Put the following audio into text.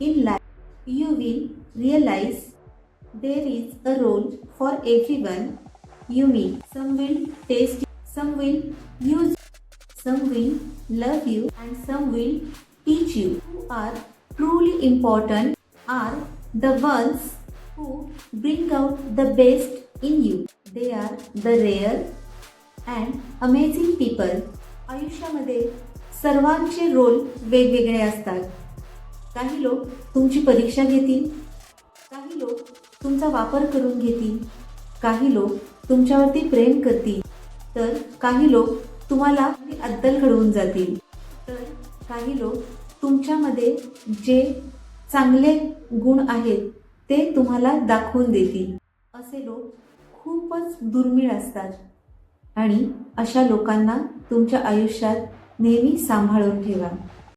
In life, you will realize there is a role for everyone you meet. Some will taste you, some will use you, some will love you, and some will teach you. Who are truly important are the ones who bring out the best in you. They are the rare and amazing people. आयुष्यामध्ये सर्वांचे role वेगवेगळे असतात. काही लोक तुमची परीक्षा घेतील, काही लोक तुमचा वापर करून घेतील, काही लोक तुमच्यावरती प्रेम करतील, तर काही लोक तुम्हाला अद्दल घडवून जातील, तर काही लोक तुमच्यामध्ये जे चांगले गुण आहेत ते तुम्हाला दाखवून देतील. असे लोक खूपच दुर्मिळ असतात आणि अशा लोकांना तुमच्या आयुष्यात नेहमी सांभाळून ठेवा.